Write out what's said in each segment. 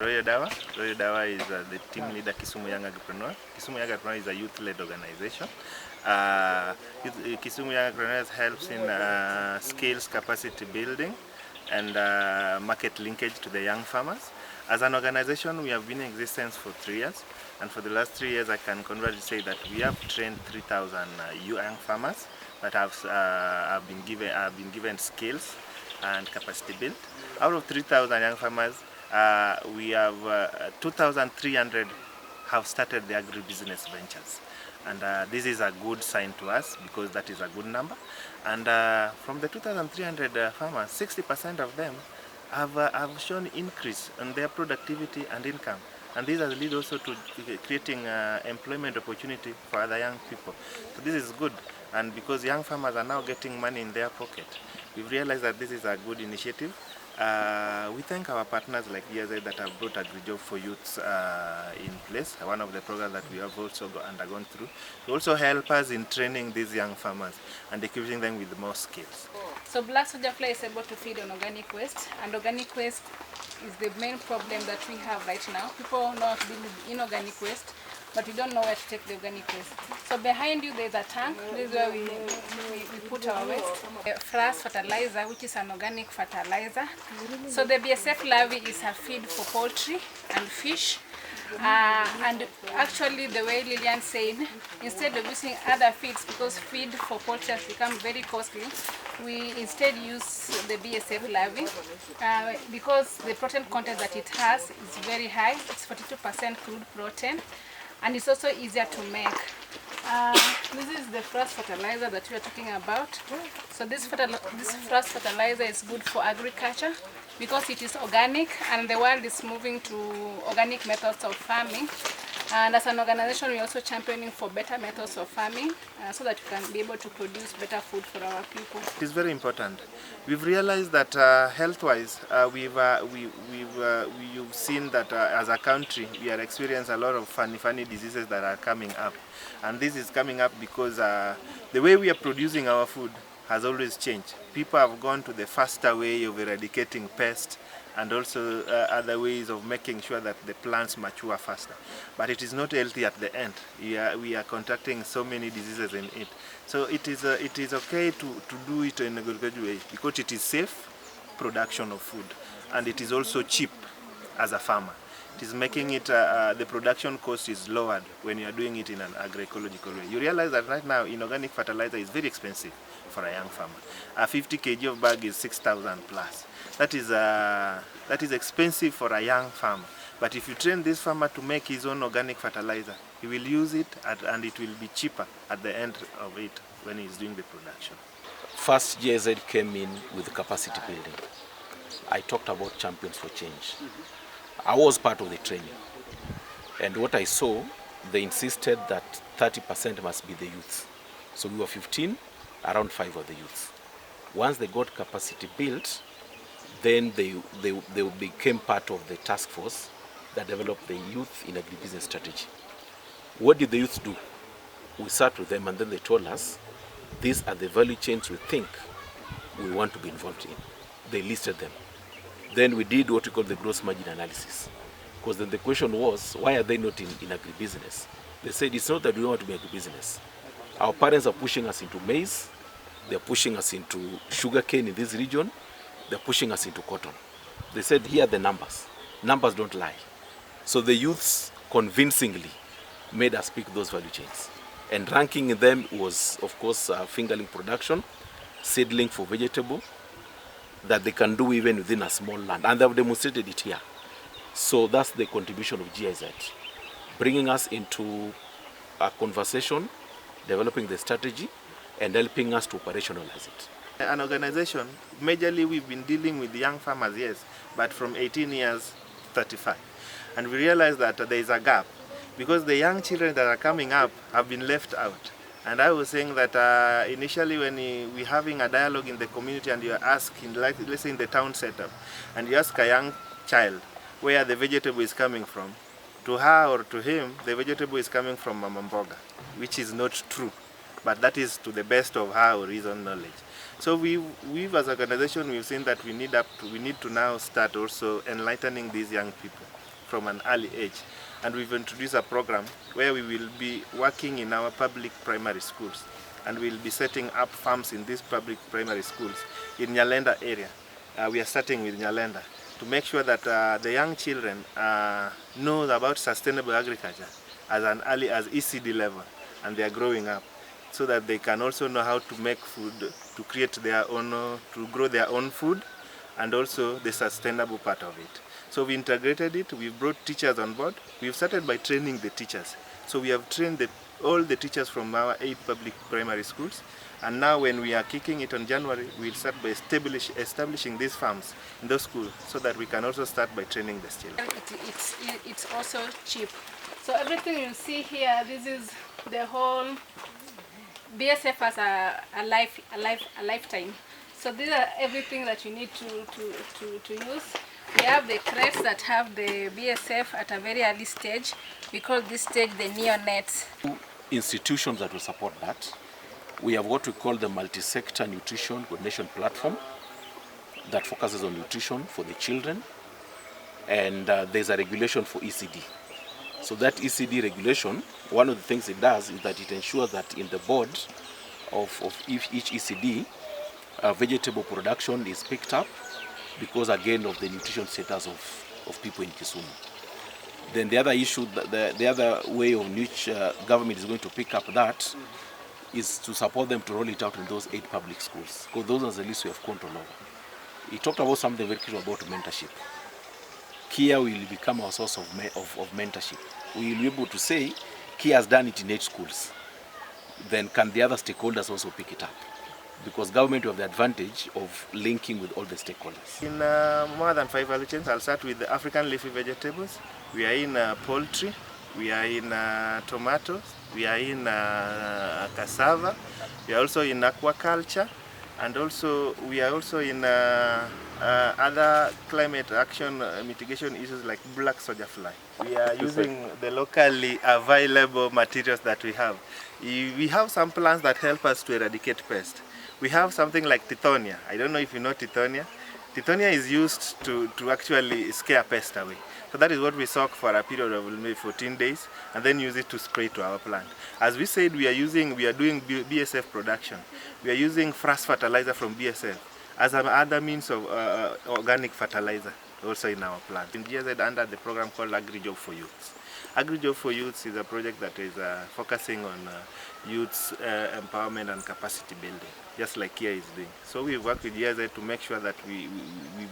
Royo Dawa. Royo Dawa is the team leader Kisumu Young Agripreneur. Kisumu Young Agripreneur is a youth-led organization. Kisumu Young Agripreneurs helps in skills capacity building and market linkage to the young farmers. As an organization, we have been in existence for 3 years, and for the last 3 years, I can confidently say that we have trained 3,000 young farmers that have been given skills and capacity built. Out of 3,000 young farmers, we have 2,300 have started the agribusiness ventures, and this is a good sign to us because that is a good number. And from the 2,300 farmers, 60% of them have shown increase in their productivity and income, and this has led also to creating employment opportunity for other young people. So this is good, and because young farmers are now getting money in their pocket, we've realized that this is a good initiative. We thank our partners like GSA that have brought AgriJob for Youths in place, one of the programs that we have also undergone through. They also help us in training these young farmers and equipping them with more skills. So black soldier fly is able to feed on organic waste, and organic waste is the main problem that we have right now. People know how to deal with inorganic waste, but we don't know where to take the organic waste. So behind you there's a tank. This is where we put our waste. Flash fertilizer, which is an organic fertilizer. So the BSF larvae is a feed for poultry and fish. And actually, the way Lillian said, instead of using other feeds, because feed for poultry has become very costly, we instead use the BSF larvae because the protein content that it has is very high. It's 42% crude protein, and it's also easier to make. This is the frost fertilizer that we are talking about. So this frost fertilizer is good for agriculture because it is organic, and the world is moving to organic methods of farming. And as an organization, we're also championing for better methods of farming so that we can be able to produce better food for our people. It is very important. We've realized that health-wise, we've seen that as a country, we are experiencing a lot of funny diseases that are coming up. And this is coming up because the way we are producing our food has always changed. People have gone to the faster way of eradicating pests and also other ways of making sure that the plants mature faster. But it is not healthy at the end. We are contracting so many diseases in it. So it is okay to do it in a good way because it is safe production of food, and it is also cheap as a farmer. It is making it, the production cost is lowered when you are doing it in an agroecological way. You realize that right now inorganic fertilizer is very expensive for a young farmer. A 50 kg of bag is 6,000 plus. That is expensive for a young farmer. But if you train this farmer to make his own organic fertilizer, he will use it and it will be cheaper at the end of it when he's doing the production. First, GSA came in with capacity building. I talked about Champions for Change. I was part of the training, and what I saw, they insisted that 30% must be the youth. So we were 15, around 5 were the youth. Once they got capacity built, then they became part of the task force that developed the youth in agribusiness strategy. What did the youth do? We sat with them and then they told us, these are the value chains we think we want to be involved in. They listed them. Then we did what we call the gross margin analysis. Because then the question was, why are they not in agribusiness? They said, it's not that we want to be agribusiness. Our parents are pushing us into maize, they're pushing us into sugarcane in this region, they're pushing us into cotton. They said, here are the numbers. Numbers don't lie. So the youths convincingly made us pick those value chains. And ranking them was, of course, fingerling production, seedling for vegetable, that they can do even within a small land. And they've demonstrated it here. So that's the contribution of GIZ, bringing us into a conversation, developing the strategy, and helping us to operationalize it. An organization, majorly we've been dealing with young farmers, yes, but from 18 years to 35. And we realized that there is a gap because the young children that are coming up have been left out. And I was saying that initially when we're having a dialogue in the community and you're asking, like let's say in the town setup, and you ask a young child where the vegetable is coming from, to her or to him, the vegetable is coming from Mama Mboga, which is not true. But that is to the best of her or his own knowledge. So we've as an organization, we've seen that we need to now start also enlightening these young people from an early age. And we've introduced a program where we will be working in our public primary schools, and we'll be setting up farms in these public primary schools in Nyalenda area. We are starting with Nyalenda to make sure that the young children know about sustainable agriculture as an early as ECD level, and they are growing up, so that they can also know how to make food, to create their own, to grow their own food, and also the sustainable part of it. So we integrated it, we've brought teachers on board. We've started by training the teachers. So we have trained all the teachers from our 8 public primary schools. And now when we are kicking it on January, we'll start by establishing these farms in those schools, so that we can also start by training the children. It's also cheap. So everything you see here, this is the whole BSF has a lifetime. So these are everything that you need to use. We have the crates that have the BSF at a very early stage. We call this stage the neonates. Institutions that will support that. We have what we call the multi-sector nutrition coordination platform that focuses on nutrition for the children, and there's a regulation for ECD. So that ECD regulation, one of the things it does is that it ensures that in the board of each ECD, vegetable production is picked up, because again of the nutrition status of people in Kisumu. Then the other issue, the other way in which government is going to pick up that is to support them to roll it out in those 8 public schools, because those are the least we have control over. He talked about something very clear about mentorship. Kia will become our source of mentorship. We will be able to say, Kia has done it in 8 schools. Then can the other stakeholders also pick it up? Because government will have the advantage of linking with all the stakeholders. In more than 5 value chains, I'll start with the African leafy vegetables. We are in poultry, we are in tomatoes, we are in cassava, we are also in aquaculture, and also we are also in other climate action mitigation issues like black soldier fly. We are using the locally available materials that we have. We have some plants that help us to eradicate pests. We have something like tithonia. I don't know if you know tithonia. Tithonia is used to actually scare pests away. So that is what we soak for a period of maybe 14 days, and then use it to spray to our plant. As we said, we are doing BSF production. We are using fresh fertilizer from BSF as another means of organic fertilizer also in our plant. In GSZ, under the program called Agri-Job for Youths. Agri-Job for Youths is a project that is focusing on youths empowerment and capacity building, just like Kia is doing. So we work with GSZ to make sure that we've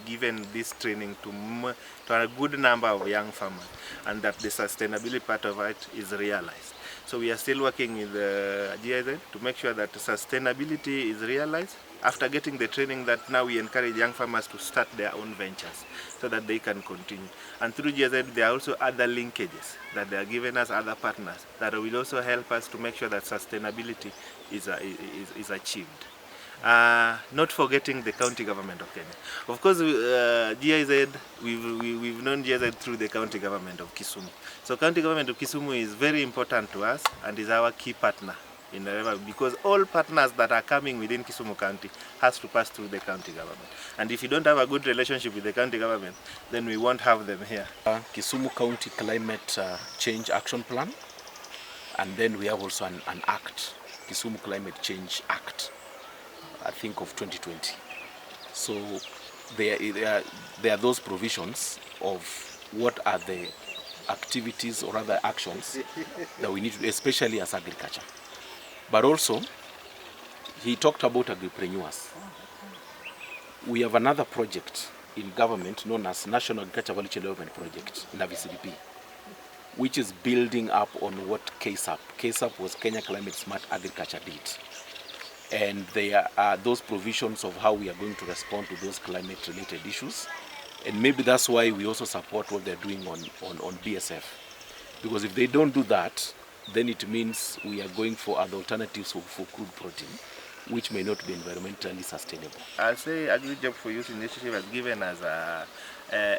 given this training to a good number of young farmers, and that the sustainability part of it is realized. So we are still working with GSZ to make sure that sustainability is realized. After getting the training, that now we encourage young farmers to start their own ventures so that they can continue. And through GSZ, there are also other linkages that they are giving us, other partners that will also help us to make sure that sustainability is achieved. Not forgetting the county government of Kenya. Of course, GIZ, we've known GIZ through the county government of Kisumu. So county government of Kisumu is very important to us and is our key partner in the river, because all partners that are coming within Kisumu County has to pass through the county government. And if you don't have a good relationship with the county government, then we won't have them here. Kisumu County Climate Change Action Plan, and then we have also an act, Kisumu Climate Change Act, I think of 2020. So there are those provisions of what are the activities or other actions that we need to do, especially as agriculture. But also, he talked about agripreneurs. We have another project in government known as National Agriculture Value Chain Development Project, NAVCDP, which is building up on what KSAP was Kenya Climate Smart Agriculture did. And there are those provisions of how we are going to respond to those climate-related issues. And maybe that's why we also support what they're doing on BSF. Because if they don't do that, then it means we are going for other alternatives for crude protein, which may not be environmentally sustainable. I'll say Agri-Job for Youth initiative has given us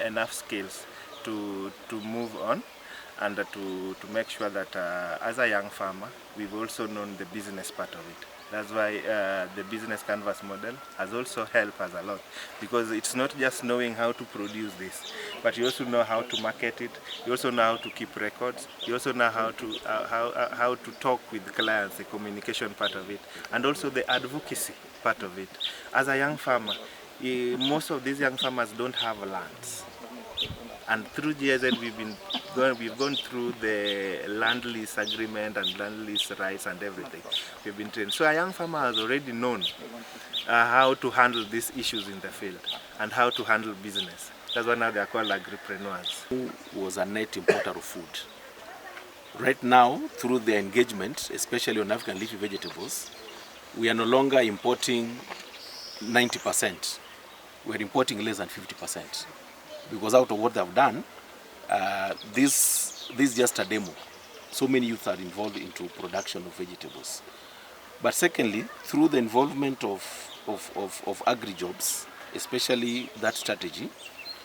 enough skills to move on, and to make sure that as a young farmer, we've also known the business part of it. That's why the business canvas model has also helped us a lot, because it's not just knowing how to produce this, but you also know how to market it. You also know how to keep records. You also know how to talk with clients, the communication part of it, and also the advocacy part of it. As a young farmer, most of these young farmers don't have lands. And through GIZ, we've gone through the land lease agreement and land lease rights and everything. We've been trained. So a young farmer has already known how to handle these issues in the field and how to handle business. That's why now they are called agripreneurs. Who was a net importer of food. Right now, through the engagement, especially on African leafy vegetables, we are no longer importing 90%. We're importing less than 50%. Because out of what they've done, this is just a demo. So many youth are involved into production of vegetables. But secondly, through the involvement of agri-jobs, especially that strategy,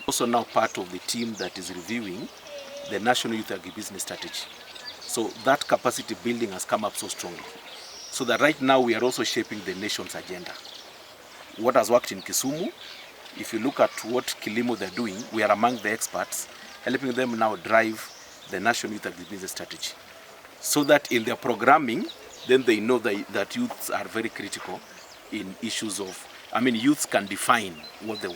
also now part of the team that is reviewing the National Youth Agribusiness Strategy. So that capacity building has come up so strongly. So that right now we are also shaping the nation's agenda. What has worked in Kisumu, if you look at what Kilimo they're doing, we are among the experts, helping them now drive the National Youth Agribusiness Strategy. So that in their programming, then they know that youths are very critical in issues of, youths can define what they want.